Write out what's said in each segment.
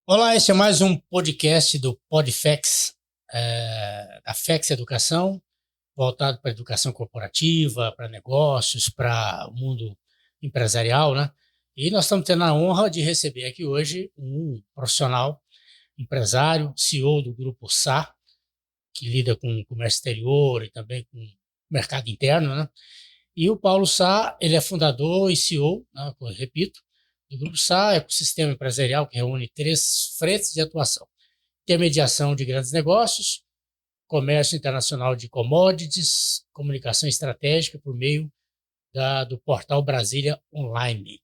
Olá, este é mais um podcast do PodFex, da Fex Educação, voltado para a educação corporativa, para negócios, para o mundo empresarial, né? E nós estamos tendo a honra de receber aqui hoje um profissional, empresário, CEO do Grupo SA, que lida com comércio exterior e também com mercado interno, né? E o Paulo Sá, ele é fundador e CEO, né, eu repito, do Grupo Sá, ecossistema empresarial que reúne três frentes de atuação: intermediação de grandes negócios, comércio internacional de commodities, comunicação estratégica por meio do portal Brasília Online.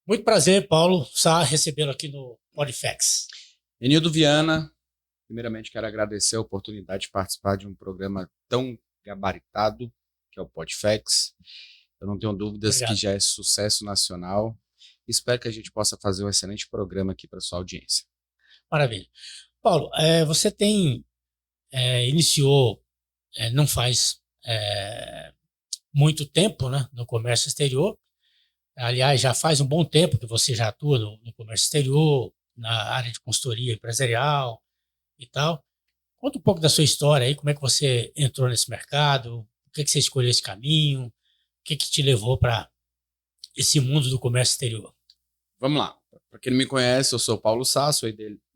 Muito prazer, Paulo Sá, recebê-lo aqui no Podfex. Enildo Viana, primeiramente quero agradecer a oportunidade de participar de um programa tão gabaritado, que é o Podfex. Eu não tenho dúvidas Obrigado. que já é sucesso nacional. Espero que a gente possa fazer um excelente programa aqui para a sua audiência. Maravilha. Paulo, você iniciou, não faz muito tempo, né, no comércio exterior. Aliás, já faz um bom tempo que você já atua no comércio exterior, na área de consultoria empresarial e tal. Conta um pouco da sua história aí, como é que você entrou nesse mercado, por que você escolheu esse caminho, o que te levou para esse mundo do comércio exterior. Vamos lá. Para quem não me conhece, eu sou o Paulo Sá, sou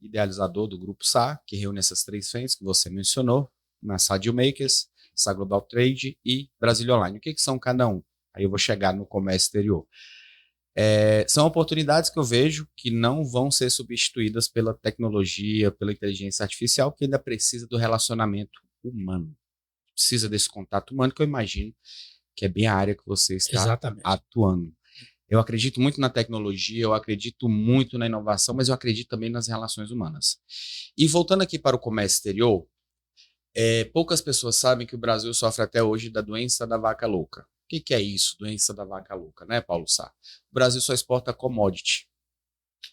idealizador do Grupo Sá, que reúne essas três frentes que você mencionou, na Sá Dealmakers, Sá Global Trade e Brasília Online. O que são cada um? Aí eu vou chegar no comércio exterior. São oportunidades que eu vejo que não vão ser substituídas pela tecnologia, pela inteligência artificial, que ainda precisa do relacionamento humano. Precisa desse contato humano, que eu imagino que é bem a área que você está Exatamente. atuando. Eu acredito muito na tecnologia, eu acredito muito na inovação, mas eu acredito também nas relações humanas. E voltando aqui para o comércio exterior, poucas pessoas sabem que o Brasil sofre até hoje da doença da vaca louca. O que é isso, doença da vaca louca, né, Paulo Sá? O Brasil só exporta commodity.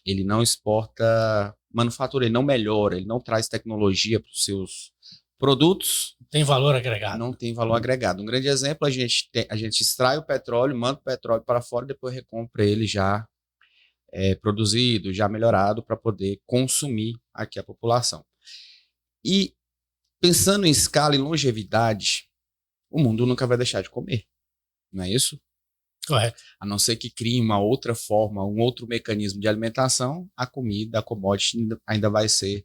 Ele não exporta manufatura, ele não melhora, ele não traz tecnologia para os seus produtos. Tem valor agregado. Não tem valor agregado. Um grande exemplo, a gente extrai o petróleo, manda o petróleo para fora e depois recompra ele já produzido, já melhorado, para poder consumir aqui a população. E pensando em escala e longevidade, o mundo nunca vai deixar de comer, não é isso? Correto. A não ser que crie uma outra forma, um outro mecanismo de alimentação, a comida, a commodity ainda vai ser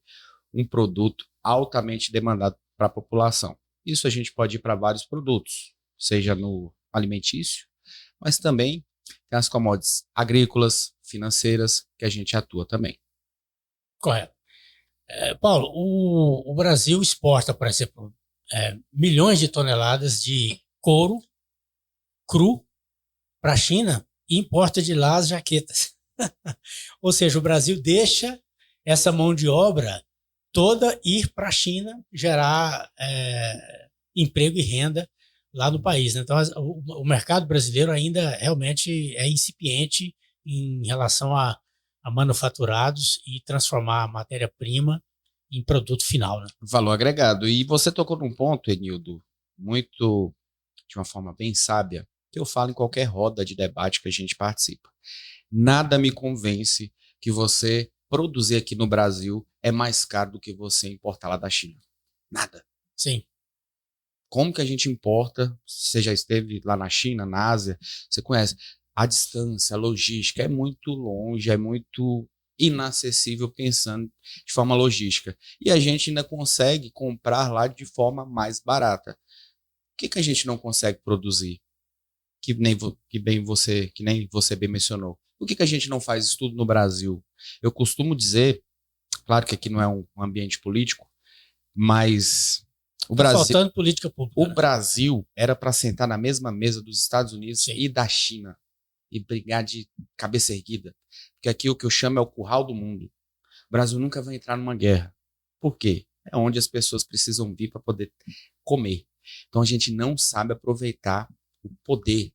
um produto altamente demandado para a população. Isso a gente pode ir para vários produtos, seja no alimentício, mas também tem as commodities agrícolas, financeiras, que a gente atua também. Correto. Paulo, o Brasil exporta, por exemplo, milhões de toneladas de couro cru para a China e importa de lá as jaquetas. Ou seja, o Brasil deixa essa mão de obra toda ir para a China gerar emprego e renda lá no país, né? Então, o mercado brasileiro ainda realmente é incipiente em relação a manufaturados e transformar a matéria-prima em produto final, né? Valor agregado. E você tocou num ponto, Enildo, muito de uma forma bem sábia, que eu falo em qualquer roda de debate que a gente participa. Nada me convence que você produzir aqui no Brasil é mais caro do que você importar lá da China. Nada. Sim. Como que a gente importa? Você já esteve lá na China, na Ásia, você conhece. A distância, a logística é muito longe, é muito inacessível pensando de forma logística. E a gente ainda consegue comprar lá de forma mais barata. O que a gente não consegue produzir? Que nem você bem mencionou. Por que a gente não faz isso tudo no Brasil? Eu costumo dizer, claro que aqui não é um ambiente político, mas Está faltando política pública. O Brasil era para sentar na mesma mesa dos Estados Unidos Sim. E da China e brigar de cabeça erguida. Porque aqui o que eu chamo é o curral do mundo. O Brasil nunca vai entrar numa guerra. Por quê? É onde as pessoas precisam vir para poder comer. Então a gente não sabe aproveitar o poder,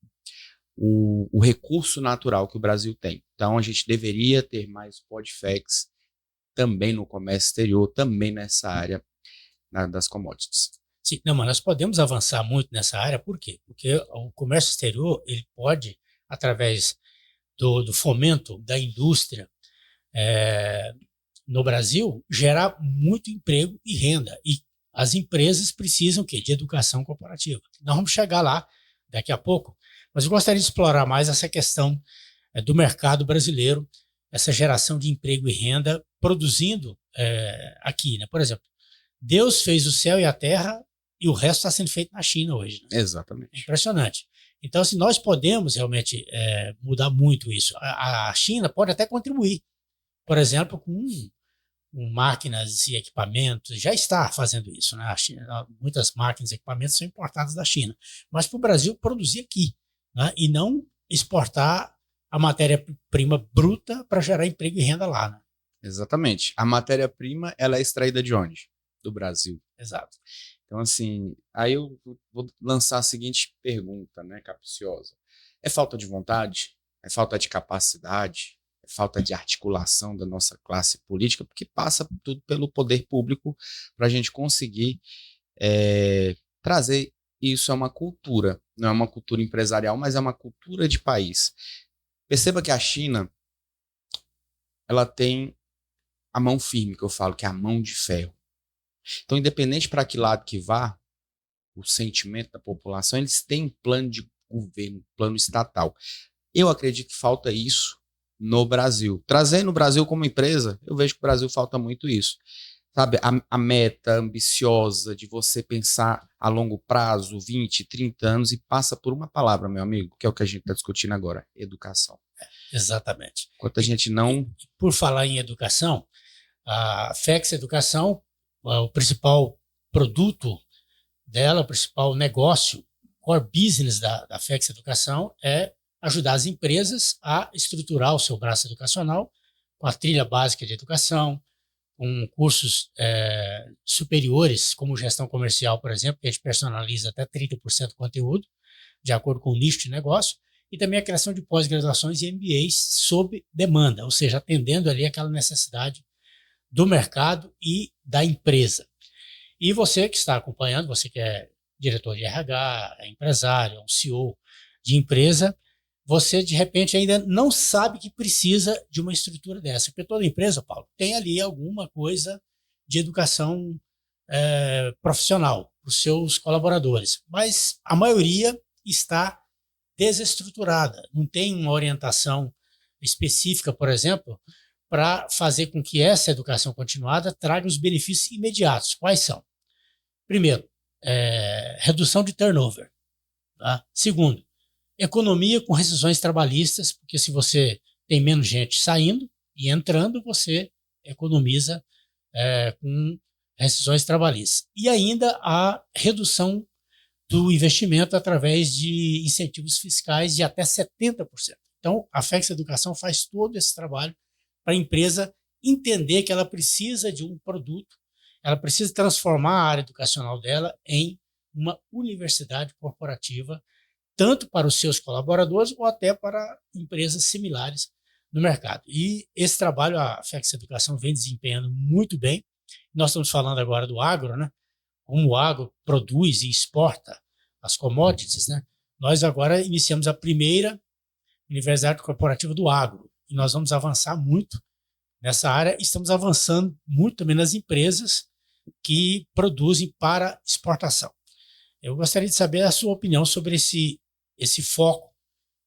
o recurso natural que o Brasil tem. Então a gente deveria ter mais podfex também no comércio exterior, também nessa área das commodities. Sim, não, mas nós podemos avançar muito nessa área, por quê? Porque o comércio exterior, ele pode, através do fomento da indústria, no Brasil, gera muito emprego e renda. E as empresas precisam de educação corporativa. Nós vamos chegar lá daqui a pouco, mas eu gostaria de explorar mais essa questão do mercado brasileiro, essa geração de emprego e renda produzindo aqui, né? Por exemplo, Deus fez o céu e a terra e o resto está sendo feito na China hoje. Né? Exatamente. Impressionante. Então, assim, nós podemos realmente mudar muito isso. A China pode até contribuir, por exemplo, com máquinas e equipamentos, já está fazendo isso. Né? A China, muitas máquinas e equipamentos são importadas da China, mas para o Brasil produzir aqui, né? E não exportar a matéria-prima bruta para gerar emprego e renda lá. Né? Exatamente. A matéria-prima, ela é extraída de onde? Do Brasil. Exato. Então, assim, aí eu vou lançar a seguinte pergunta, né, capciosa. É falta de vontade? É falta de capacidade? É falta de articulação da nossa classe política? Porque passa tudo pelo poder público para a gente conseguir trazer isso a uma cultura. Não é uma cultura empresarial, mas é uma cultura de país. Perceba que a China, ela tem a mão firme, que eu falo, que é a mão de ferro. Então, independente para que lado que vá, o sentimento da população, eles têm um plano de governo, um plano estatal. Eu acredito que falta isso no Brasil. Trazendo o Brasil como empresa, eu vejo que o Brasil falta muito isso. Sabe, a meta ambiciosa de você pensar a longo prazo, 20, 30 anos, e passa por uma palavra, meu amigo, que é o que a gente está discutindo agora, educação. Exatamente. Enquanto a gente não... Por falar em educação, a FEX Educação, o principal produto dela, o principal negócio, core business da FEX Educação é ajudar as empresas a estruturar o seu braço educacional com a trilha básica de educação, com cursos superiores, como gestão comercial, por exemplo, que a gente personaliza até 30% do conteúdo, de acordo com o nicho de negócio, e também a criação de pós-graduações e MBAs sob demanda, ou seja, atendendo ali aquela necessidade do mercado e da empresa. E você que está acompanhando, você que é diretor de RH, é empresário, é um CEO de empresa, você de repente ainda não sabe que precisa de uma estrutura dessa. Porque toda empresa, Paulo, tem ali alguma coisa de educação profissional para os seus colaboradores. Mas a maioria está desestruturada. Não tem uma orientação específica, por exemplo, para fazer com que essa educação continuada traga os benefícios imediatos. Quais são? Primeiro, redução de turnover. Tá? Segundo, economia com rescisões trabalhistas, porque se você tem menos gente saindo e entrando, você economiza com rescisões trabalhistas. E ainda a redução do investimento através de incentivos fiscais de até 70%. Então, a FEX Educação faz todo esse trabalho para a empresa entender que ela precisa de um produto, ela precisa transformar a área educacional dela em uma universidade corporativa, tanto para os seus colaboradores ou até para empresas similares no mercado. E esse trabalho a FEX Educação vem desempenhando muito bem. Nós estamos falando agora do agro, né? Como o agro produz e exporta as commodities, né? Nós agora iniciamos a primeira universidade corporativa do agro e nós vamos avançar muito nessa área. Estamos avançando muito também nas empresas que produzem para exportação. Eu gostaria de saber a sua opinião sobre esse foco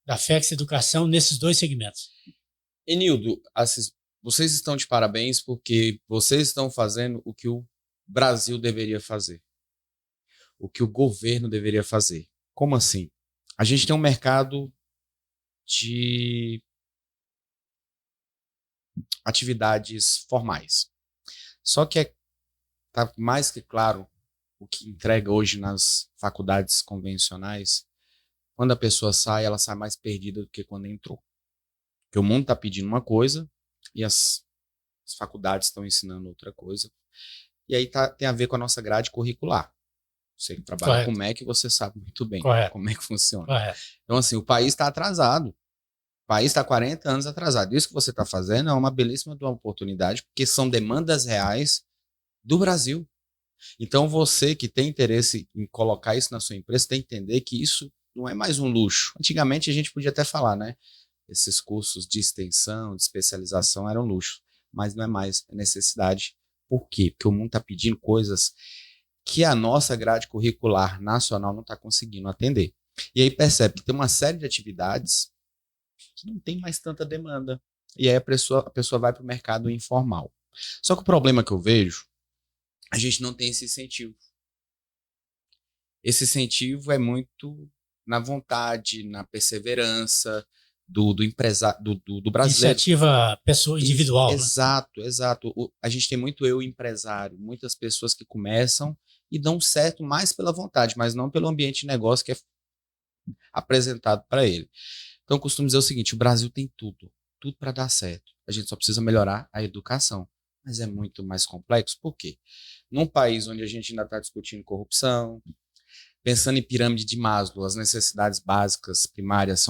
da FEX Educação nesses dois segmentos. Enildo, vocês estão de parabéns porque vocês estão fazendo o que o Brasil deveria fazer, o que o governo deveria fazer. Como assim? A gente tem um mercado de atividades formais. Só que está mais que claro o que entrega hoje nas faculdades convencionais. Quando a pessoa sai, ela sai mais perdida do que quando entrou. Porque o mundo está pedindo uma coisa e as faculdades estão ensinando outra coisa. E aí tem a ver com a nossa grade curricular. Você que trabalha Correto. com MEC, você sabe muito bem Correto. como é que funciona. Correto. Então, assim, o país está atrasado. O país está 40 anos atrasado. Isso que você está fazendo é uma belíssima oportunidade, porque são demandas reais do Brasil. Então, você que tem interesse em colocar isso na sua empresa, tem que entender que isso não é mais um luxo. Antigamente, a gente podia até falar, né? Esses cursos de extensão, de especialização eram luxo. mas não é mais necessidade. Por quê? Porque o mundo está pedindo coisas que a nossa grade curricular nacional não está conseguindo atender. E aí percebe que tem uma série de atividades que não tem mais tanta demanda. E aí a pessoa vai para o mercado informal. Só que o problema que eu vejo, a gente não tem esse incentivo. Esse incentivo é muito na vontade, na perseverança do empresário, do brasileiro. Iniciativa pessoa individual. Exato, né? Exato. A gente tem muito eu empresário, muitas pessoas que começam e dão certo mais pela vontade, mas não pelo ambiente de negócio que é apresentado para ele. Então, eu costumo dizer o seguinte: o Brasil tem tudo para dar certo. A gente só precisa melhorar a educação. Mas é muito mais complexo. Por quê? Num país onde a gente ainda está discutindo corrupção, pensando em pirâmide de Maslow, as necessidades básicas primárias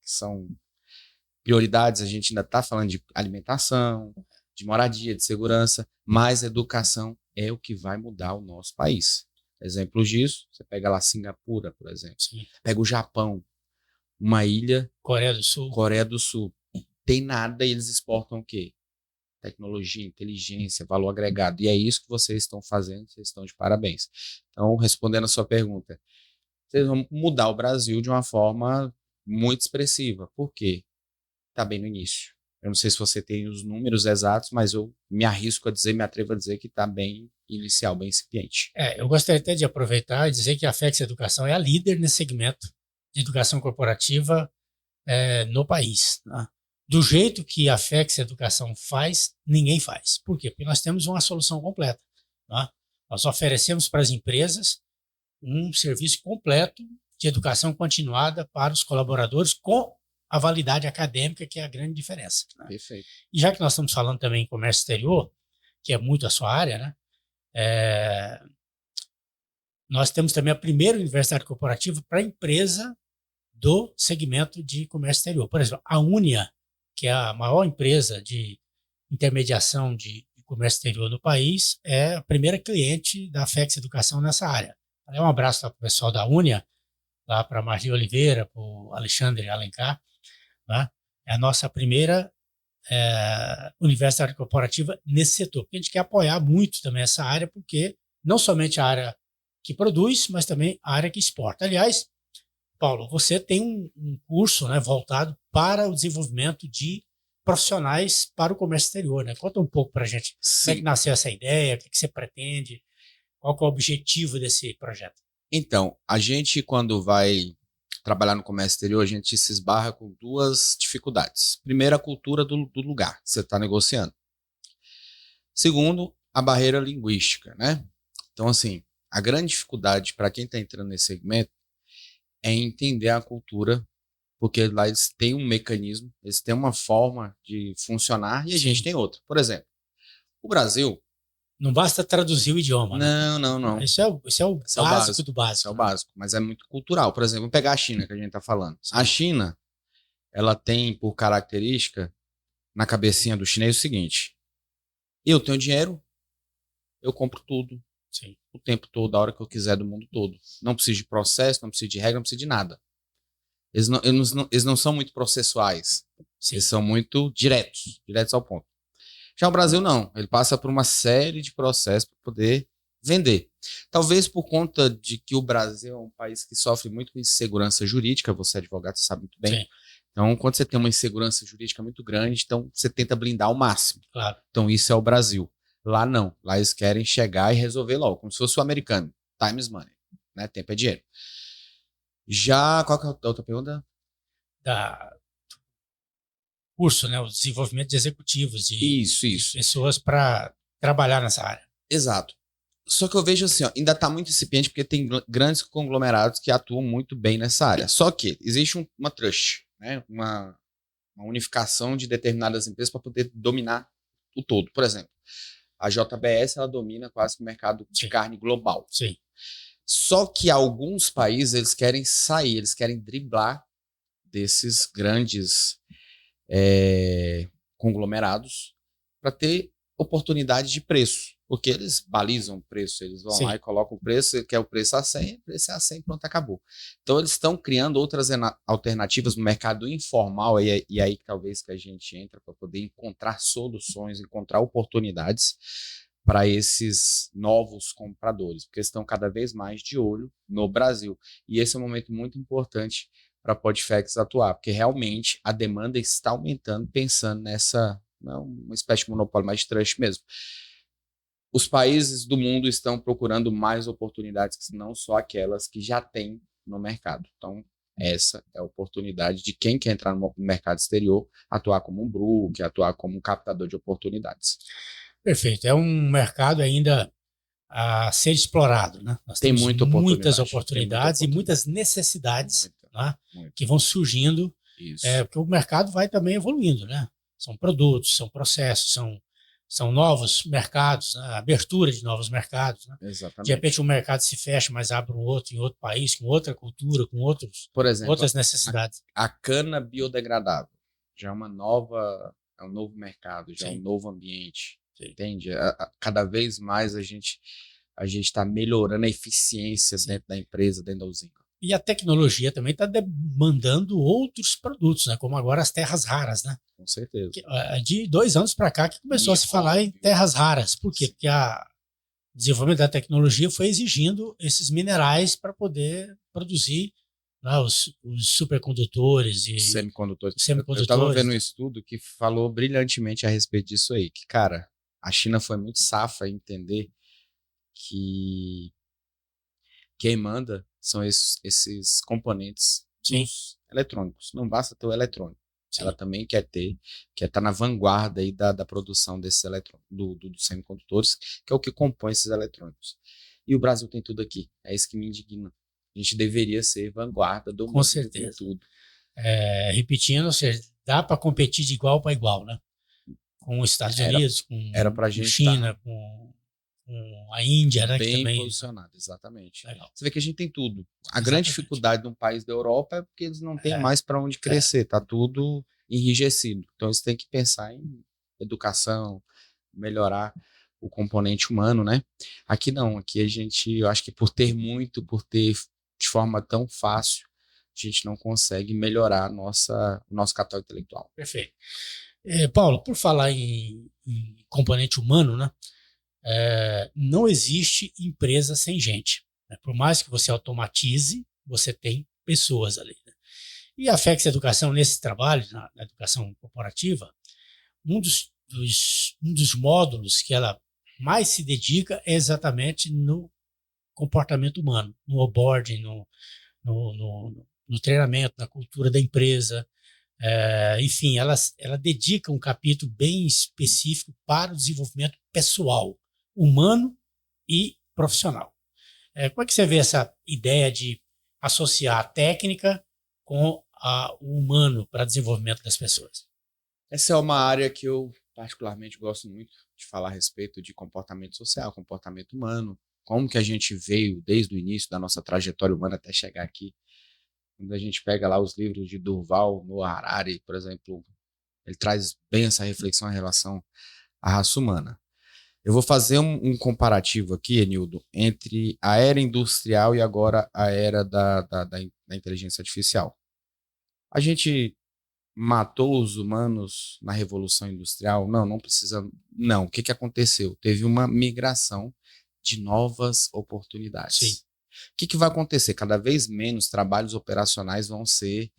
são prioridades, a gente ainda está falando de alimentação, de moradia, de segurança, mas educação é o que vai mudar o nosso país. Exemplos disso, você pega lá Singapura, por exemplo. Sim. Pega o Japão, uma ilha... Coreia do Sul. Tem nada e eles exportam o quê? Tecnologia, inteligência, valor agregado. E é isso que vocês estão fazendo, vocês estão de parabéns. Então, respondendo a sua pergunta, vocês vão mudar o Brasil de uma forma muito expressiva. Por quê? Está bem no início. Eu não sei se você tem os números exatos, mas eu me arrisco a dizer, me atrevo a dizer que está bem inicial, bem incipiente. Eu gostaria até de aproveitar e dizer que a FEX Educação é a líder nesse segmento de educação corporativa no país. Né? Do jeito que a FEX Educação faz, ninguém faz. Por quê? Porque nós temos uma solução completa. Né? Nós oferecemos para as empresas um serviço completo de educação continuada para os colaboradores com a validade acadêmica, que é a grande diferença. Né? Perfeito. E já que nós estamos falando também em comércio exterior, que é muito a sua área, né? Nós temos também a primeira universidade corporativa para a empresa do segmento de comércio exterior. Por exemplo, a Unia, que é a maior empresa de intermediação de comércio exterior no país, é a primeira cliente da FEX Educação nessa área. Um abraço para o pessoal da Unia, lá para a Marli Oliveira, para o Alexandre Alencar. Né? É a nossa primeira universidade corporativa nesse setor. Porque a gente quer apoiar muito também essa área, porque não somente a área que produz, mas também a área que exporta. Aliás, Paulo, você tem um curso, né, voltado para o desenvolvimento de profissionais para o comércio exterior. Né? Conta um pouco para a gente. Sim. Como é que nasceu essa ideia, o que você pretende, qual que é o objetivo desse projeto? Então, a gente, quando vai trabalhar no comércio exterior, a gente se esbarra com duas dificuldades. Primeiro, a cultura do lugar que você está negociando. Segundo, a barreira linguística, né? Então, assim, a grande dificuldade para quem está entrando nesse segmento é entender a cultura, porque lá eles têm um mecanismo, eles têm uma forma de funcionar e a gente tem outra. Por exemplo, o Brasil... Não basta traduzir o idioma. Não. Isso é o básico do básico. Isso é o básico, mas é muito cultural. Por exemplo, vamos pegar a China, que a gente está falando. Sim. A China, ela tem por característica, na cabecinha do chinês, o seguinte: eu tenho dinheiro, eu compro tudo. Sim. O tempo todo, a hora que eu quiser, do mundo todo. Não preciso de processo, não preciso de regra, não preciso de nada. Eles não são muito processuais. Sim. Eles são muito diretos ao ponto. Já o Brasil não, ele passa por uma série de processos para poder vender. Talvez por conta de que o Brasil é um país que sofre muito com insegurança jurídica, você é advogado, você sabe muito bem. Sim. Então, quando você tem uma insegurança jurídica muito grande, então você tenta blindar ao máximo. Claro. Então, isso é o Brasil. Lá não, lá eles querem chegar e resolver logo, como se fosse o americano. Time is money, né? Tempo é dinheiro. Já, qual que é a outra pergunta? Curso, né? O desenvolvimento de executivos, de pessoas para trabalhar nessa área. Exato. Só que eu vejo assim, ó, ainda está muito incipiente porque tem grandes conglomerados que atuam muito bem nessa área. Só que existe uma trust, né? uma unificação de determinadas empresas para poder dominar o todo. Por exemplo, a JBS ela domina quase que o mercado de carne global. Sim. Só que alguns países eles querem sair, eles querem driblar desses grandes conglomerados para ter oportunidade de preço. Porque eles balizam o preço, eles vão Sim. lá e colocam o preço, que é o preço a 100, o preço é a 100, pronto, acabou. Então eles estão criando outras alternativas no mercado informal, e aí talvez que a gente entra para poder encontrar soluções, encontrar oportunidades para esses novos compradores, porque estão cada vez mais de olho no Brasil. E esse é um momento muito importante para a Podfex atuar, porque realmente a demanda está aumentando, pensando nessa, não uma espécie de monopólio, mas de trust mesmo. Os países do mundo estão procurando mais oportunidades, não só aquelas que já têm no mercado. Então, essa é a oportunidade de quem quer entrar no mercado exterior, atuar como um broker, atuar como um captador de oportunidades. Perfeito. É um mercado ainda a ser explorado, né? Nós Tem temos muita muitas oportunidade, oportunidades e muitas necessidades, né? muita. Que vão surgindo, Isso. porque o mercado vai também evoluindo, né? São produtos, são processos, são novos mercados, né? Abertura de novos mercados, né? Exatamente. De repente um mercado se fecha, mas abre um outro em outro país, com outra cultura, com Por exemplo, outras necessidades. A cana biodegradável já é um novo mercado, já é um novo ambiente. Sim. Entende? Cada vez mais a gente está melhorando a eficiência dentro da empresa, dentro da usina. E a tecnologia também está demandando outros produtos, né? Como agora as terras raras, né? Com certeza. De 2 anos para cá que começou a se falar em terras raras. Por quê? Porque o desenvolvimento da tecnologia foi exigindo esses minerais para poder produzir, né, os supercondutores e semicondutores. semicondutores. Eu estava vendo um estudo que falou brilhantemente a respeito disso aí, que, cara, a China foi muito safa em entender que quem manda são esses componentes dos eletrônicos. Não basta ter o eletrônico. Sim. Ela também quer estar na vanguarda aí da produção desses eletrônicos, dos semicondutores, que é o que compõe esses eletrônicos. E o Brasil tem tudo aqui. É isso que me indigna. A gente deveria ser vanguarda do mundo. Com certeza. Tudo. Repetindo, ou seja, dá para competir de igual para igual, né? Com os Estados Unidos, com China, com a Índia, né? Bem que também posicionado, exatamente. Legal. Você vê que a gente tem tudo. A grande dificuldade de um país da Europa é porque eles não têm mais para onde crescer, tá tudo enrijecido. Então eles têm que pensar em educação, melhorar o componente humano, né? Aqui não, aqui eu acho que por ter de forma tão fácil, a gente não consegue melhorar o nosso capital intelectual. Perfeito. Paulo, por falar em componente humano, né? Não existe empresa sem gente, né? Por mais que você automatize, você tem pessoas ali, né? E a FEX Educação, nesse trabalho, na educação corporativa, um dos módulos que ela mais se dedica é exatamente no comportamento humano, no onboarding, no treinamento, na cultura da empresa. Enfim, ela dedica um capítulo bem específico para o desenvolvimento pessoal, humano e profissional. Como é que você vê essa ideia de associar a técnica com o humano para desenvolvimento das pessoas? Essa é uma área que eu particularmente gosto muito de falar a respeito de comportamento social, comportamento humano, como que a gente veio desde o início da nossa trajetória humana até chegar aqui. Quando a gente pega lá os livros de Yuval Noah Harari, por exemplo, ele traz bem essa reflexão em relação à raça humana. Eu vou fazer um comparativo aqui, Enildo, entre a era industrial e agora a era da inteligência artificial. A gente matou os humanos na Revolução Industrial? Não precisa. Não. O que aconteceu? Teve uma migração de novas oportunidades. Sim. O que vai acontecer? Cada vez menos trabalhos operacionais vão ser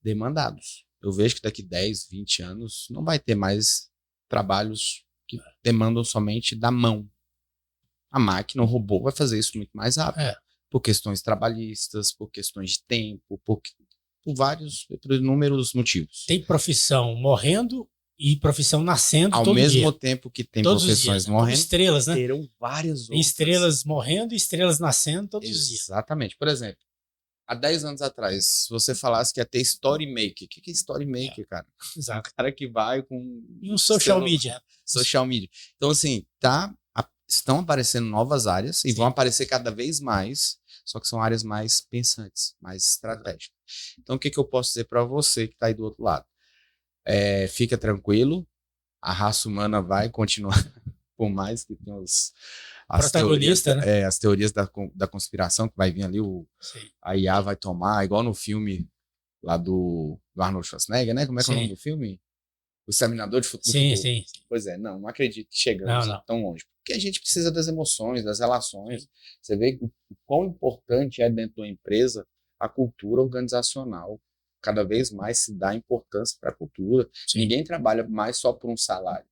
demandados. Eu vejo que daqui 10, 20 anos não vai ter mais trabalhos que demandam somente da mão. A máquina, o robô vai fazer isso muito mais rápido. Por questões trabalhistas, por questões de tempo, por inúmeros motivos. Tem profissão morrendo e profissão nascendo ao todo dia. Ao mesmo tempo que tem todos profissões dias, morrendo, como estrelas, né? terão várias outras. Tem estrelas morrendo e estrelas nascendo todos os dias. Exatamente. Por exemplo, há 10 anos atrás, se você falasse que ia ter story maker, o que é story maker, cara? Exato. Um cara que vai com... E um social media. Social media. Então, assim, estão aparecendo novas áreas e vão aparecer cada vez mais, só que são áreas mais pensantes, mais estratégicas. Então, o que eu posso dizer para você que está aí do outro lado? Fica tranquilo, a raça humana vai continuar Por mais que tenha Protagonista, né? as teorias da conspiração, que vai vir ali, Sim. a IA vai tomar, igual no filme lá do Arnold Schwarzenegger, né? Como é que é o nome Sim, do filme? O Exterminador do sim, Futuro. sim. Pois é, não acredito que Não, chegamos não. tão longe. Porque a gente precisa das emoções, das relações. Você vê o quão importante é dentro de uma empresa a cultura organizacional. Cada vez mais se dá importância para a cultura. Sim. Ninguém trabalha mais só por um salário.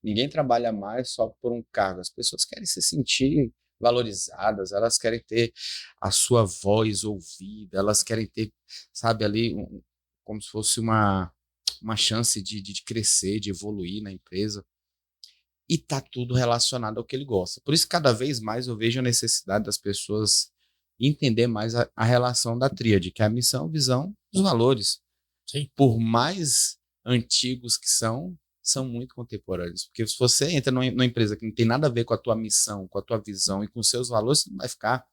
Ninguém trabalha mais só por um cargo. As pessoas querem se sentir valorizadas, elas querem ter a sua voz ouvida, elas querem ter, sabe, ali, como se fosse uma chance de crescer, de evoluir na empresa. E tá tudo relacionado ao que ele gosta. Por isso, cada vez mais eu vejo a necessidade das pessoas entender mais a relação da tríade, que é a missão, visão, os valores. Sim. Por mais antigos que são muito contemporâneos. Porque se você entra numa empresa que não tem nada a ver com a tua missão, com a tua visão e com os seus valores, você não vai ficar.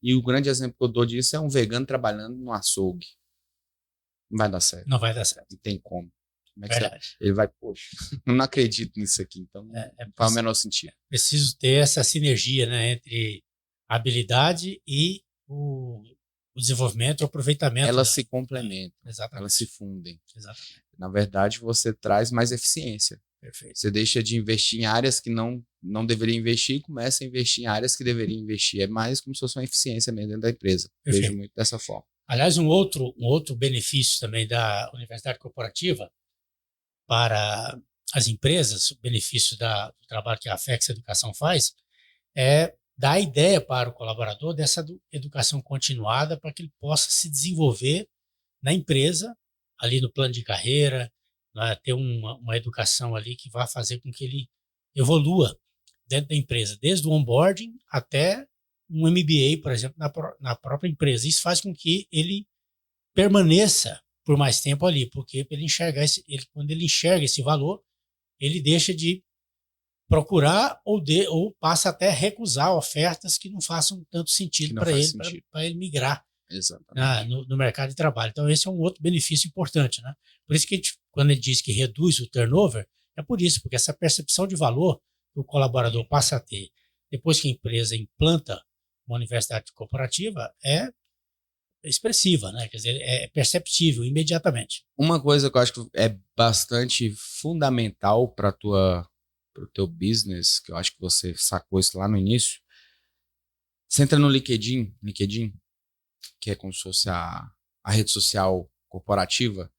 E o grande exemplo que eu dou disso é um vegano trabalhando no açougue. Não vai dar certo. Não vai dar certo. Não tem como. Como é que Verdade. ele vai, poxa, eu não acredito nisso aqui, então não faz o menor sentido. Preciso ter essa sinergia, né, entre a habilidade e o desenvolvimento, o aproveitamento. Elas se complementam, exatamente. Elas se fundem. Exatamente. Na verdade, você traz mais eficiência. Perfeito. Você deixa de investir em áreas que não deveria investir e começa a investir em áreas que deveria investir. É mais como se fosse uma eficiência mesmo dentro da empresa. Perfeito. Vejo muito dessa forma. Aliás, um outro benefício também da universidade corporativa para as empresas, o benefício do trabalho que a Afex Educação faz, é dar a ideia para o colaborador dessa educação continuada para que ele possa se desenvolver na empresa, ali no plano de carreira, né, ter uma educação ali que vai fazer com que ele evolua dentro da empresa, desde o onboarding até um MBA, por exemplo, na própria empresa. Isso faz com que ele permaneça por mais tempo ali, porque ele enxergar quando ele enxerga esse valor, ele deixa de procurar ou passa até a recusar ofertas que não façam tanto sentido para ele migrar no mercado de trabalho. Então, esse é um outro benefício importante, né? Por isso que quando ele diz que reduz o turnover, é por isso, porque essa percepção de valor que o colaborador passa a ter depois que a empresa implanta uma universidade corporativa é expressiva, né? Quer dizer, é perceptível imediatamente. Uma coisa que eu acho que é bastante fundamental para o teu business, que eu acho que você sacou isso lá no início, você entra no LinkedIn, que é como se fosse a rede social corporativa,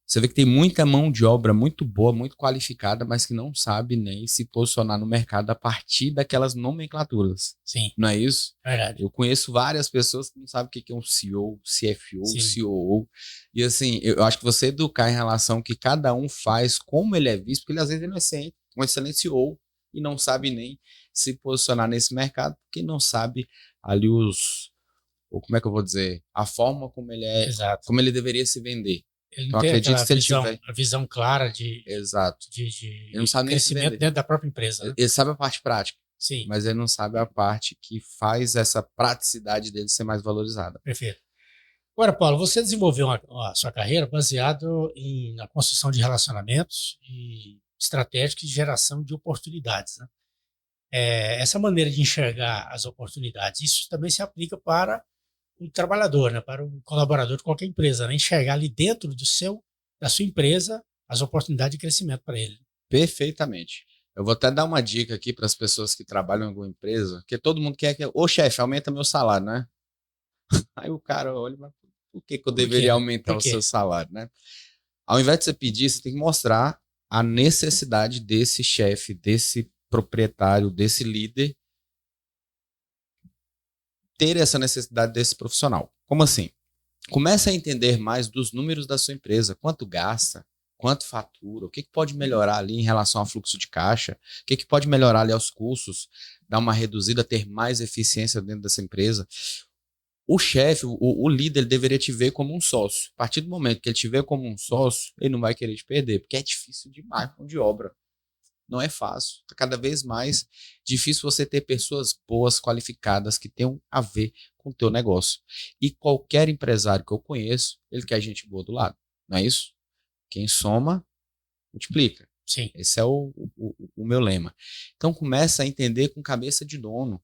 você vê que tem muita mão de obra muito boa, muito qualificada, mas que não sabe nem se posicionar no mercado a partir daquelas nomenclaturas. Sim. Não é isso? Verdade. Eu conheço várias pessoas que não sabem o que é um CEO, CFO, Sim. COO. E assim, eu acho que você educar em relação ao que cada um faz, como ele é visto, porque ele às vezes ele não é um excelente CEO e não sabe nem se posicionar nesse mercado, porque não sabe ali ou como é que eu vou dizer, a forma como ele é, exato, como ele deveria se vender. Ele Então, não tem acredito que se ele tiver a visão clara exato, de ele não sabe nem se crescimento vender dentro da própria empresa. Né? Ele sabe a parte prática, sim, mas ele não sabe a parte que faz essa praticidade dele ser mais valorizada. Perfeito. Agora, Paulo, você desenvolveu a sua carreira baseado na construção de relacionamentos e estratégicos de geração de oportunidades. Né? Essa maneira de enxergar as oportunidades, isso também se aplica para o trabalhador, né? Para o colaborador de qualquer empresa, né? Enxergar ali dentro da sua empresa as oportunidades de crescimento para ele. Perfeitamente. Eu vou até dar uma dica aqui para as pessoas que trabalham em alguma empresa, porque todo mundo quer ô chefe, aumenta meu salário, né? Aí o cara olha, mas por que eu deveria aumentar o seu salário, né? Ao invés de você pedir, você tem que mostrar a necessidade desse chefe, desse proprietário, desse líder ter essa necessidade desse profissional. Como assim? Comece a entender mais dos números da sua empresa, quanto gasta, quanto fatura, o que pode melhorar ali em relação ao fluxo de caixa, o que pode melhorar ali aos custos, dar uma reduzida, ter mais eficiência dentro dessa empresa. O chefe, o líder, ele deveria te ver como um sócio. A partir do momento que ele te vê como um sócio, ele não vai querer te perder, porque é difícil demais mão de obra. Não é fácil. Está cada vez mais difícil você ter pessoas boas, qualificadas, que tenham a ver com o teu negócio. E qualquer empresário que eu conheço, ele quer gente boa do lado. Não é isso? Quem soma, multiplica. Sim. Esse é o meu lema. Então começa a entender com cabeça de dono.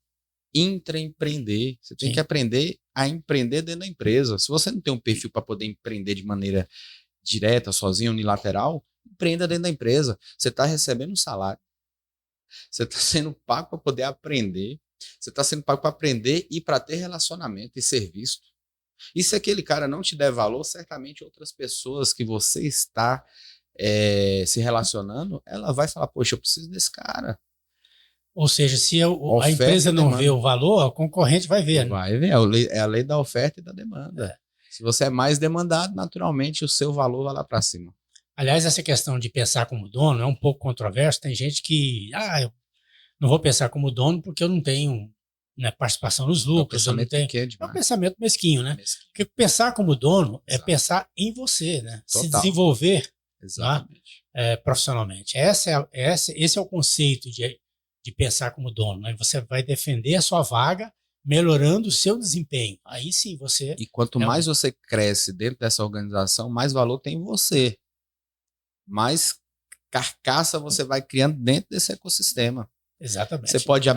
Intraempreender. Você tem Sim. que aprender a empreender dentro da empresa. Se você não tem um perfil para poder empreender de maneira direta, sozinho, unilateral, empreenda dentro da empresa. Você está recebendo um salário. Você está sendo pago para poder aprender. Você está sendo pago para aprender e para ter relacionamento e ser visto. E se aquele cara não te der valor, certamente outras pessoas que você está se relacionando, ela vai falar, poxa, eu preciso desse cara. Ou seja, se a Oferta empresa e não demanda. vê o valor, a concorrente vai ver. Né? Vai ver, é a lei da oferta e da demanda. Se você é mais demandado, naturalmente o seu valor vai lá para cima. Aliás, essa questão de pensar como dono é um pouco controverso. Tem gente que, eu não vou pensar como dono porque eu não tenho, né, participação nos lucros. Eu não tenho. É um pensamento mesquinho, né? Porque pensar como dono é pensar em você, né? Se desenvolver, né, profissionalmente. Esse é o conceito de pensar como dono, né? Você vai defender a sua vaga, melhorando o seu desempenho. Aí sim você... E quanto mais você cresce dentro dessa organização, mais valor tem você. Mais carcaça você vai criando dentro desse ecossistema. Exatamente. Você pode...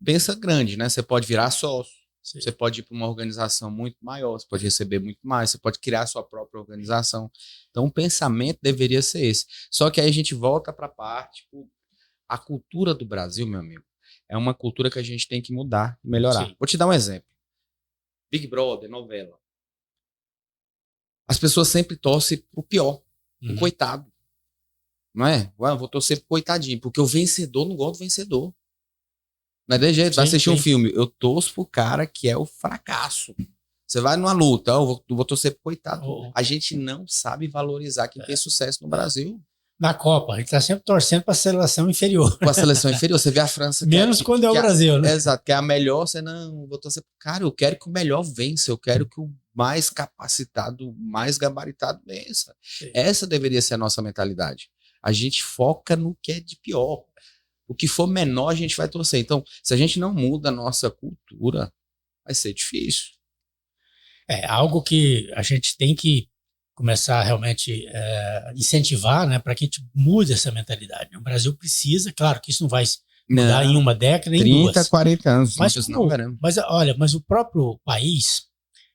Pensa grande, né? Você pode virar sócio. Sim. Você pode ir para uma organização muito maior, você pode receber muito mais, você pode criar a sua própria organização. Então, o pensamento deveria ser esse. Só que aí a gente volta para a parte... A cultura do Brasil, meu amigo, é uma cultura que a gente tem que mudar e melhorar. Sim. Vou te dar um exemplo. Big Brother, novela. As pessoas sempre torcem pro pior, pro coitado. Não é? Eu vou torcer pro coitadinho, porque o vencedor não gosta do vencedor. Não é de jeito, vai assistir um filme, eu torço pro cara que é o fracasso. Você vai numa luta, eu vou torcer pro coitado. A gente não sabe valorizar quem tem sucesso no Brasil. Na Copa, a gente está sempre torcendo para a seleção inferior. Com a seleção inferior, você vê a França... Menos quando é o Brasil, né? Exato, que é a melhor, você não... Vou torcer... Cara, eu quero que o melhor vença, eu quero que o mais capacitado, mais gabaritado vença. Sim. Essa deveria ser a nossa mentalidade. A gente foca no que é de pior. O que for menor, a gente vai torcer. Então, se a gente não muda a nossa cultura, vai ser difícil. É algo que a gente tem que começar a realmente incentivar, né, para que a gente mude essa mentalidade. O Brasil precisa, claro que isso não vai mudar em uma década, nem 30, duas. 40 anos. Mas olha, mas o próprio país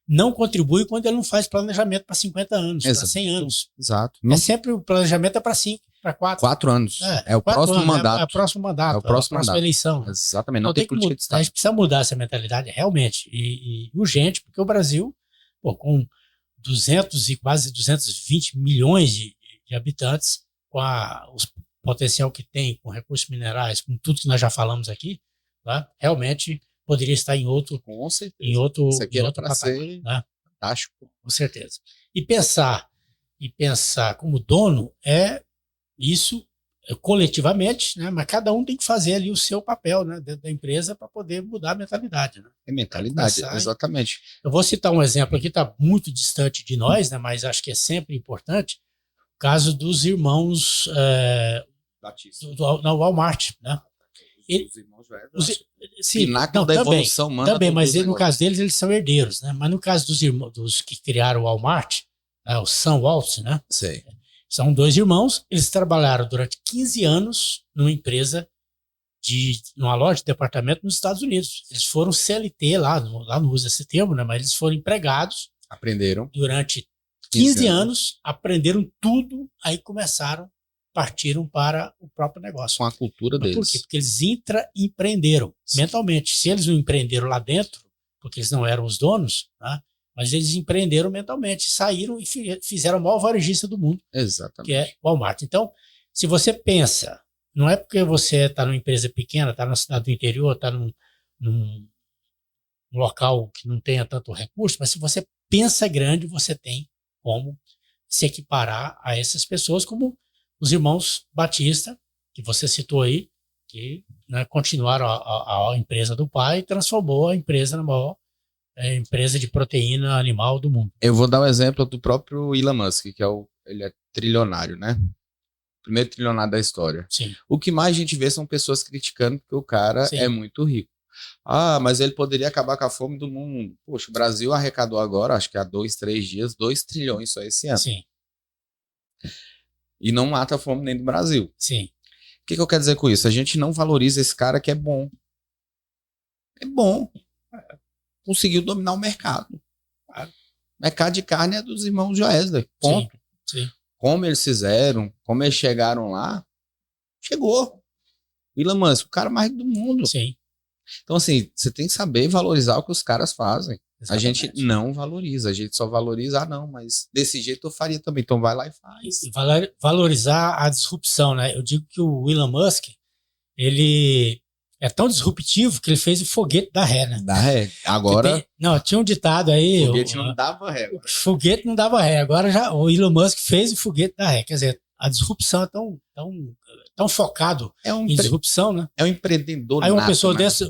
não contribui quando ele não faz planejamento para 50 anos, para 100 anos. Exato. É sempre o planejamento é para 5, para 4. 4 anos. É o próximo mandato. É o próximo mandato. É a próxima eleição. Exatamente. Não então, tem política de Estado. A gente precisa mudar essa mentalidade realmente e urgente, porque o Brasil, com 200 e quase 220 milhões de habitantes, com o potencial que tem, com recursos minerais, com tudo que nós já falamos aqui, tá? Realmente poderia estar em outro, com certeza. Em outro patamar, ser, né? Fantástico. Com certeza. E pensar como dono isso coletivamente, né? Mas cada um tem que fazer ali o seu papel, né, dentro da empresa para poder mudar a mentalidade. Né? É mentalidade, exatamente. Eu vou citar um exemplo aqui, está muito distante de nós, né, mas acho que é sempre importante, o caso dos irmãos no Walmart. Né? Os irmãos velhos. Sim, da evolução humana. Também, mas no caso deles, eles são herdeiros. Né? Mas no caso dos irmãos dos que criaram o Walmart, o Sam Walton, né? Sei. São 2 irmãos, eles trabalharam durante 15 anos numa empresa, numa loja de departamento nos Estados Unidos. Eles foram CLT lá não usa esse termo, né? Mas eles foram empregados. Aprenderam. Durante 15 anos, aprenderam tudo, aí partiram para o próprio negócio. Com a cultura deles. Por quê? Porque eles intraempreenderam mentalmente. Se eles não empreenderam lá dentro, porque eles não eram os donos, né? Mas eles empreenderam mentalmente, saíram e fizeram a maior varejista do mundo. Exatamente. Que é o Walmart. Então, se você pensa, não é porque você está numa empresa pequena, está na cidade do interior, está num local que não tenha tanto recurso, mas se você pensa grande, você tem como se equiparar a essas pessoas, como os irmãos Batista, que você citou aí, que, né, continuaram a empresa do pai e transformou a empresa na maior empresa de proteína animal do mundo. Eu vou dar um exemplo do próprio Elon Musk, que ele é trilionário, né? Primeiro trilionário da história. Sim. O que mais a gente vê são pessoas criticando porque o cara é muito rico. Mas ele poderia acabar com a fome do mundo. Poxa, o Brasil arrecadou agora, acho que há 2, 3 dias, 2 trilhões só esse ano. Sim. E não mata a fome nem do Brasil. Sim. O que eu quero dizer com isso? A gente não valoriza esse cara que é bom. É bom. Conseguiu dominar o mercado. O mercado de carne é dos irmãos Joesley. Ponto. Sim. Como eles fizeram, como eles chegaram lá, chegou. Elon Musk, o cara mais rico do mundo. Sim. Então, assim, você tem que saber valorizar o que os caras fazem. Exatamente. A gente não valoriza, a gente só valoriza, não, mas desse jeito eu faria também. Então vai lá e faz. E valorizar a disrupção, né? Eu digo que o Elon Musk, ele é tão disruptivo que ele fez o foguete da ré, né? Da ré. Agora. Não, tinha um ditado aí. O foguete não dava ré. O foguete não dava ré. Agora já o Elon Musk fez o foguete da ré. Quer dizer, a disrupção é tão focado em disrupção, né? É um empreendedor. Aí uma pessoa dessa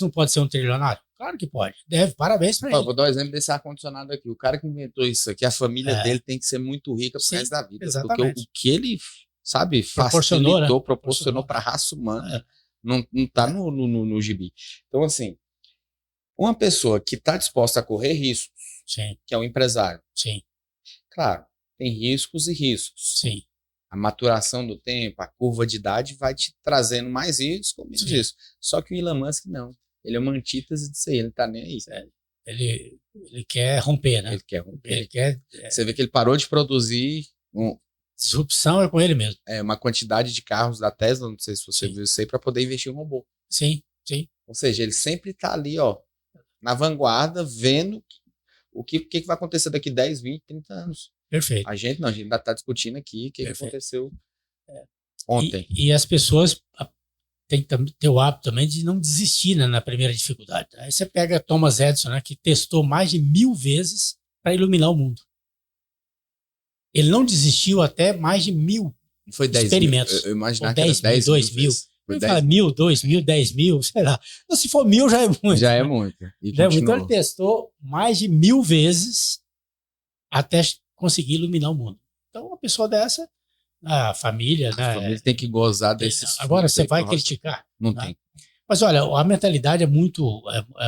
não pode ser um trilionário? Claro que pode. Deve. Parabéns pra ele. Vou dar um exemplo desse ar-condicionado aqui. O cara que inventou isso aqui, a família dele tem que ser muito rica pro resto da vida. Exatamente. Porque o que ele, sabe, proporcionou para a raça humana, não tá no gibi. Então, assim, uma pessoa que está disposta a correr riscos, que é um empresário, claro, tem riscos e riscos. Sim. A maturação do tempo, a curva de idade vai te trazendo mais riscos ou menos isso. Só que o Elon Musk não. Ele é uma antítese disso aí, ele não tá nem aí. Ele quer romper, né? Ele quer romper. Ele quer, Você vê que ele parou de produzir disrupção é com ele mesmo. Uma quantidade de carros da Tesla, não sei se você viu isso aí, para poder investir em um robô. Sim. Ou seja, ele sempre tá ali, ó, na vanguarda, vendo o que vai acontecer daqui 10, 20, 30 anos. Perfeito. A gente ainda tá discutindo aqui o que aconteceu ontem. E as pessoas tem que ter o hábito também de não desistir, né, na primeira dificuldade. Aí você pega Thomas Edison, né, que testou mais de 1000 vezes para iluminar o mundo. Ele não desistiu até mais de 1000 experimentos. Eu imaginava que era 10 mil, 2 mil. Ele fala 1000, 2 mil, 10 mil, sei lá. Então, se for 1000 já é muito. Já é muito. Então ele testou mais de 1000 vezes até conseguir iluminar o mundo. Então uma pessoa dessa, a família, né? A família tem que gozar desses. Agora você vai criticar? Não né? tem. Mas olha, a mentalidade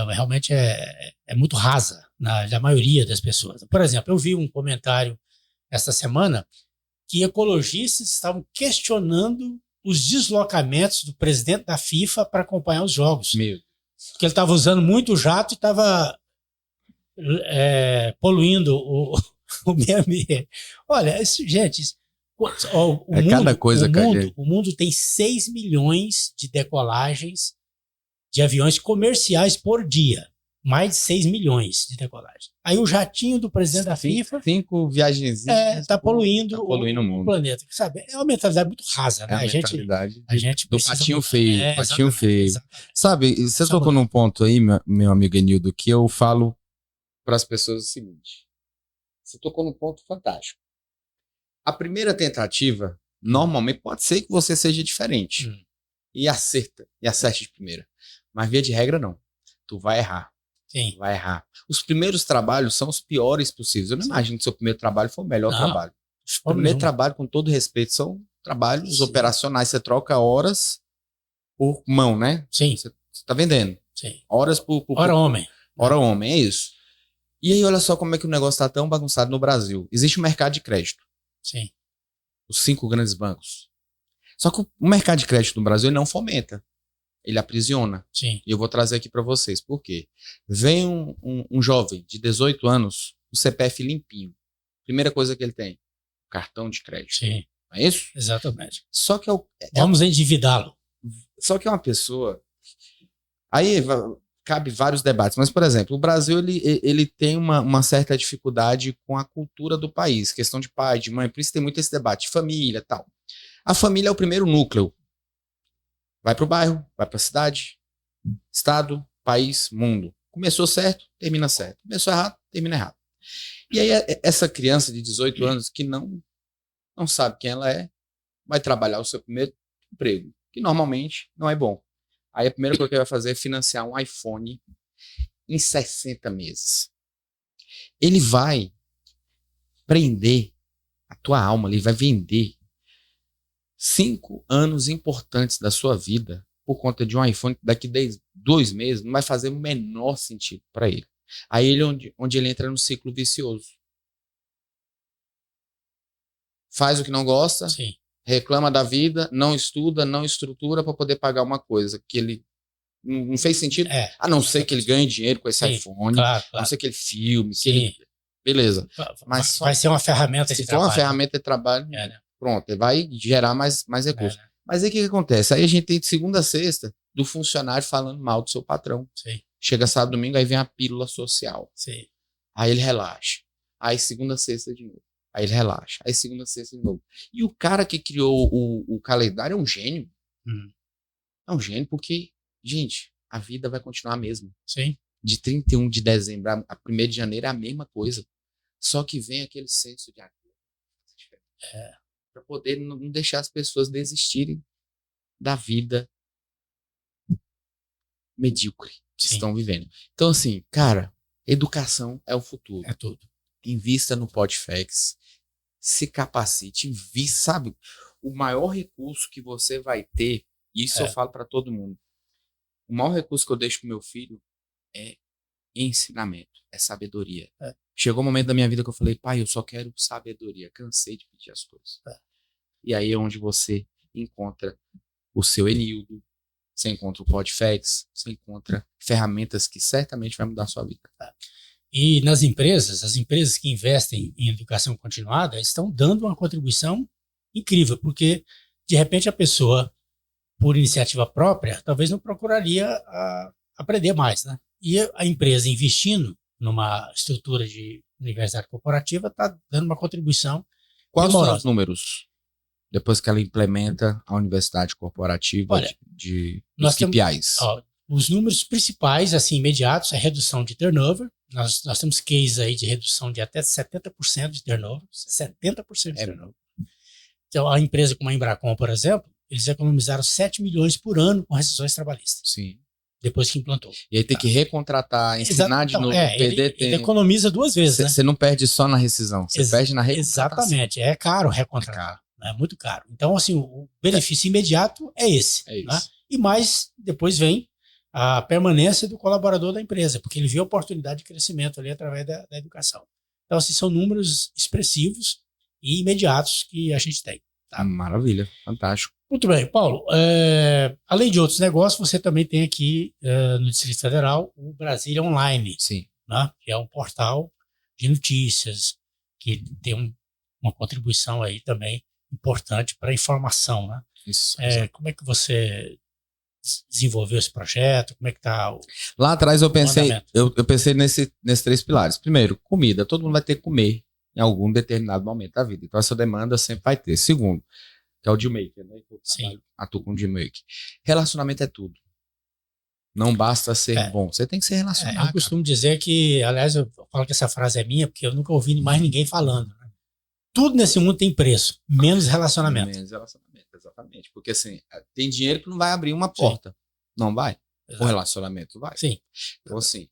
realmente é muito rasa na maioria das pessoas. Por exemplo, eu vi um comentário essa semana que ecologistas estavam questionando os deslocamentos do presidente da FIFA para acompanhar os jogos. Porque ele estava usando muito jato e estava poluindo o meio ambiente. Olha, gente, o mundo tem 6 milhões de decolagens de aviões comerciais por dia. Mais de 6 milhões de decolagens. Aí o jatinho do presidente da FIFA... 5 viagens. Está poluindo o mundo. Planeta. Sabe? É uma mentalidade muito rasa, né? A mentalidade a gente do patinho feio. Patinho feio. Exatamente. Sabe, você tocou num ponto aí, meu amigo Enildo, que eu falo para as pessoas o seguinte. Você tocou num ponto fantástico. A primeira tentativa, normalmente, pode ser que você seja diferente. E acerte de primeira. Mas via de regra, não. Tu vai errar. Sim. Vai errar. Os primeiros trabalhos são os piores possíveis. Eu não imagino que seu primeiro trabalho foi o melhor trabalho. O primeiro trabalho, com todo respeito, são trabalhos operacionais. Você troca horas por mão, né? Sim. Você tá vendendo. Sim. Horas por hora homem. Hora homem, é isso. E aí, olha só como é que o negócio tá tão bagunçado no Brasil. Existe um mercado de crédito. Sim. Os 5 grandes bancos. Só que o mercado de crédito no Brasil ele não fomenta. Ele aprisiona. Sim. E eu vou trazer aqui para vocês. Por quê? Vem um jovem de 18 anos, o CPF limpinho. Primeira coisa que ele tem, cartão de crédito. Sim. Não é isso? Exatamente. Só que vamos endividá-lo. Só que é uma pessoa... Aí cabe vários debates. Mas, por exemplo, o Brasil ele tem uma certa dificuldade com a cultura do país. Questão de pai, de mãe. Por isso tem muito esse debate de família e tal. A família é o primeiro núcleo. Vai para o bairro, vai para a cidade, estado, país, mundo. Começou certo, termina certo. Começou errado, termina errado. E aí essa criança de 18 anos que não sabe quem ela é, vai trabalhar o seu primeiro emprego, que normalmente não é bom. Aí a primeira coisa que ele vai fazer é financiar um iPhone em 60 meses. Ele vai prender a tua alma, ele vai vender 5 anos importantes da sua vida por conta de um iPhone que daqui 2 meses não vai fazer o menor sentido para ele. Aí onde ele entra no ciclo vicioso. faz o que não gosta, Sim. reclama da vida, não estuda, não estrutura para poder pagar uma coisa que ele não fez sentido, a não ser que ele ganhe dinheiro com esse Sim, iPhone, claro, a não claro. ser que ele filme, que Sim. ele... Beleza. Mas só vai ser uma ferramenta de se for trabalho. uma ferramenta de trabalho, né? pronto, ele vai gerar mais recursos. Né? Mas aí o que acontece? Aí a gente tem de segunda a sexta do funcionário falando mal do seu patrão. Sim. Chega sábado, domingo, aí vem a pílula social. Sim. Aí ele relaxa. Aí segunda a sexta de novo. Aí ele relaxa. Aí segunda a sexta de novo. E o cara que criou o calendário é um gênio. É um gênio porque, gente, a vida vai continuar a mesma. Sim. De 31 de dezembro a 1º de janeiro é a mesma coisa. Só que vem aquele senso de para poder não deixar as pessoas desistirem da vida medíocre que estão vivendo. Então, assim, cara, educação é o futuro. É tudo. Invista no Podfex, se capacite, invista, sabe? O maior recurso que você vai ter, isso eu falo para todo mundo, o maior recurso que eu deixo pro meu filho é ensinamento, é sabedoria. Chegou um momento da minha vida que eu falei, pai, eu só quero sabedoria, cansei de pedir as coisas. E aí é onde você encontra o seu Enildo, você encontra o Podfex, você encontra ferramentas que certamente vai mudar a sua vida. E nas empresas, as empresas que investem em educação continuada estão dando uma contribuição incrível, porque de repente a pessoa, por iniciativa própria, talvez não procuraria aprender mais, né? E a empresa investindo numa estrutura de universidade corporativa está dando uma contribuição. Quais são os números depois que ela implementa a universidade corporativa? Olha, dos KPIs? Os números principais, assim, imediatos, é redução de turnover. Nós temos cases aí de redução de até 70% de turnover. 70% de turnover. Então, a empresa como a Embracon, por exemplo, eles economizaram 7 milhões por ano com rescisões trabalhistas. Sim. Depois que implantou. E aí tem que recontratar, ensinar de novo, perder tempo. Ele economiza 2 vezes, né? Você não perde só na rescisão, você perde na recontratação. Exatamente, é caro recontratar. É muito caro. Então, assim, o benefício imediato é esse. Né? E mais, depois vem a permanência do colaborador da empresa, porque ele vê a oportunidade de crescimento ali através da educação. Então, assim, são números expressivos e imediatos que a gente tem. Tá? Maravilha, fantástico. Muito bem, Paulo. Além de outros negócios, você também tem aqui no Distrito Federal o Brasília Online. Sim. Né? Que é um portal de notícias que tem uma contribuição aí também importante para a informação. Né? Isso. Como é que você desenvolveu esse projeto? Como é que está o Lá atrás eu pensei nesses 3 pilares. Primeiro, comida. Todo mundo vai ter que comer em algum determinado momento da vida. Então essa demanda sempre vai ter. Segundo, que é o dealmaker, né? Eu atuo com o dealmaker. Relacionamento é tudo. Não basta ser bom, você tem que ser relacionado. Eu costumo dizer que, aliás, eu falo que essa frase é minha, porque eu nunca ouvi mais ninguém falando. Né? Tudo nesse mundo tem preço, menos relacionamento. Menos relacionamento, exatamente. Porque assim, tem dinheiro que não vai abrir uma porta. Sim. Não vai. Exato. O relacionamento vai. Sim. Então assim,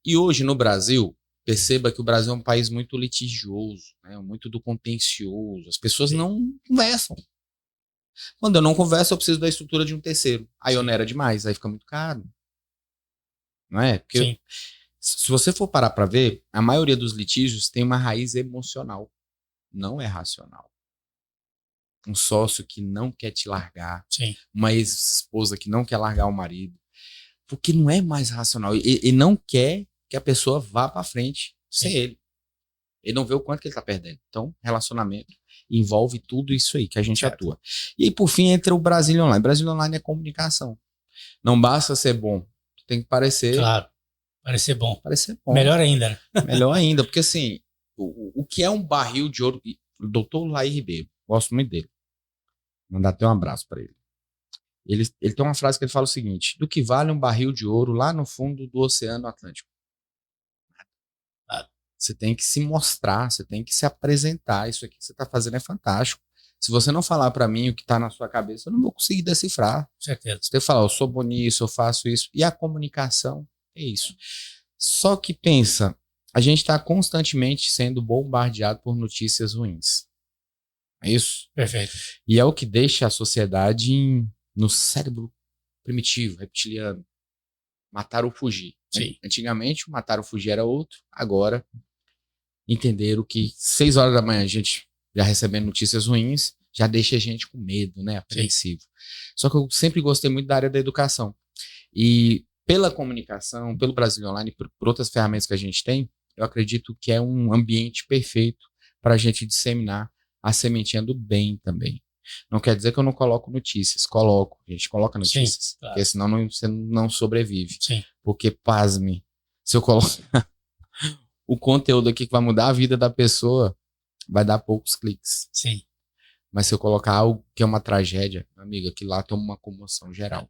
e hoje no Brasil, perceba que o Brasil é um país muito litigioso, né? Muito do contencioso. As pessoas não conversam. Quando eu não converso, eu preciso da estrutura de um terceiro. Aí onera demais, aí fica muito caro. Não é? Porque se você for parar para ver, a maioria dos litígios tem uma raiz emocional, não é racional. Um sócio que não quer te largar, uma ex-esposa que não quer largar o marido, porque não é mais racional. E não quer que a pessoa vá para frente sem ele. Ele não vê o quanto que ele está perdendo. Então, relacionamento envolve tudo isso aí que a gente atua. E aí, por fim, entra o Brasília Online. Brasília Online é comunicação. Não basta ser bom. Tem que parecer... Claro, parecer bom. Parecer bom. Melhor ainda. Né? Melhor ainda, porque assim, o que é um barril de ouro... O doutor Laí Ribeiro, gosto muito dele. Mandar até um abraço para ele. Ele tem uma frase que ele fala o seguinte: do que vale um barril de ouro lá no fundo do Oceano Atlântico? Você tem que se mostrar, você tem que se apresentar. Isso aqui que você está fazendo é fantástico. Se você não falar para mim o que está na sua cabeça, eu não vou conseguir decifrar. Certeza. Você tem que falar, eu sou bom nisso, eu faço isso. E a comunicação é isso. Só que pensa, a gente está constantemente sendo bombardeado por notícias ruins. É isso? Perfeito. E é o que deixa a sociedade no cérebro primitivo, reptiliano. Matar ou fugir. Sim. Antigamente, o matar ou fugir era outro. Agora, entenderam que 6 horas da manhã a gente já recebendo notícias ruins, já deixa a gente com medo, né? Apreensivo. Só que eu sempre gostei muito da área da educação. E pela comunicação, pelo Brasil Online, por outras ferramentas que a gente tem, eu acredito que é um ambiente perfeito para a gente disseminar a sementinha do bem também. Não quer dizer que eu não coloco notícias. A gente coloca notícias. Sim, claro. Porque senão você não sobrevive. Sim. Porque, pasme, se eu colocar o conteúdo aqui que vai mudar a vida da pessoa, vai dar poucos cliques. Sim. Mas se eu colocar algo que é uma tragédia, amigo, aqui lá toma uma comoção geral.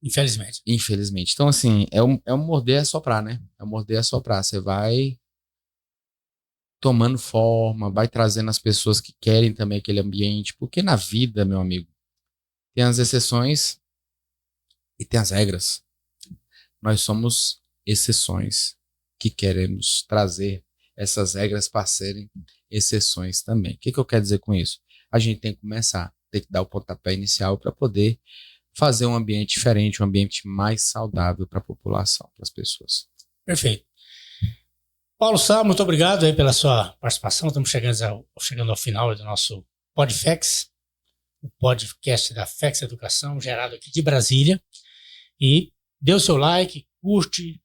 Infelizmente. Infelizmente. Então, assim, é um morder e assoprar, né? É um morder e assoprar. Você vai tomando forma, vai trazendo as pessoas que querem também aquele ambiente. Porque na vida, meu amigo, tem as exceções e tem as regras. Nós somos exceções que queremos trazer essas regras para serem exceções também. O que eu quero dizer com isso? A gente tem que começar, tem que dar o pontapé inicial para poder fazer um ambiente diferente, um ambiente mais saudável para a população, para as pessoas. Perfeito. Paulo Sá, muito obrigado aí pela sua participação. Estamos chegando ao final do nosso PodFex, o podcast da FEX Educação, gerado aqui de Brasília. E dê o seu like, curte,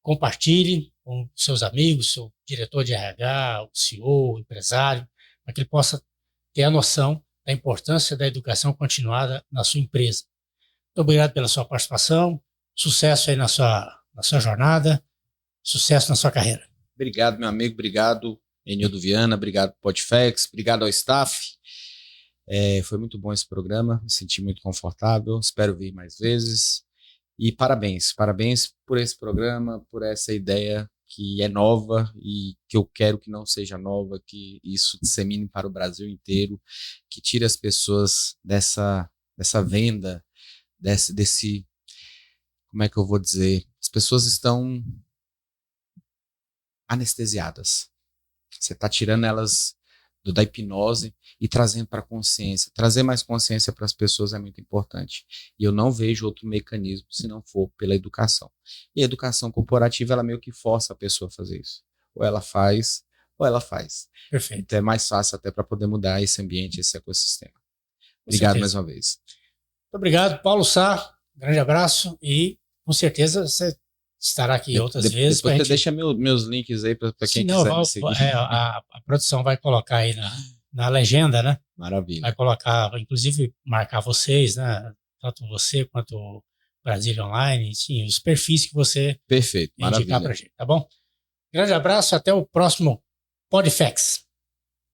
compartilhe com seus amigos, seu diretor de RH, o CEO, o empresário, para que ele possa ter a noção da importância da educação continuada na sua empresa. Muito obrigado pela sua participação, sucesso aí na sua jornada, sucesso na sua carreira. Obrigado, meu amigo, obrigado, Enildo Viana, obrigado, PodFex, obrigado ao staff. Foi muito bom esse programa, me senti muito confortável, espero vir mais vezes. E parabéns por esse programa, por essa ideia que é nova e que eu quero que não seja nova, que isso dissemine para o Brasil inteiro, que tire as pessoas dessa venda, desse, como é que eu vou dizer? As pessoas estão anestesiadas. Você está tirando elas da hipnose e trazendo para a consciência. Trazer mais consciência para as pessoas é muito importante. E eu não vejo outro mecanismo se não for pela educação. E a educação corporativa, ela meio que força a pessoa a fazer isso. Ou ela faz, ou ela faz. Perfeito. Então é mais fácil até para poder mudar esse ambiente, esse ecossistema. Obrigado mais uma vez. Muito obrigado, Paulo Sá. Grande abraço e com certeza você estará aqui outras vezes. Depois você deixa meus links aí para quem quiser me seguir. A produção vai colocar aí na legenda, né? Maravilha. Vai colocar, inclusive marcar vocês, né? Tanto você quanto o Brasília Online, sim, os perfis que você Perfeito, indicar para a gente, tá bom? Grande abraço, até o próximo PodFex.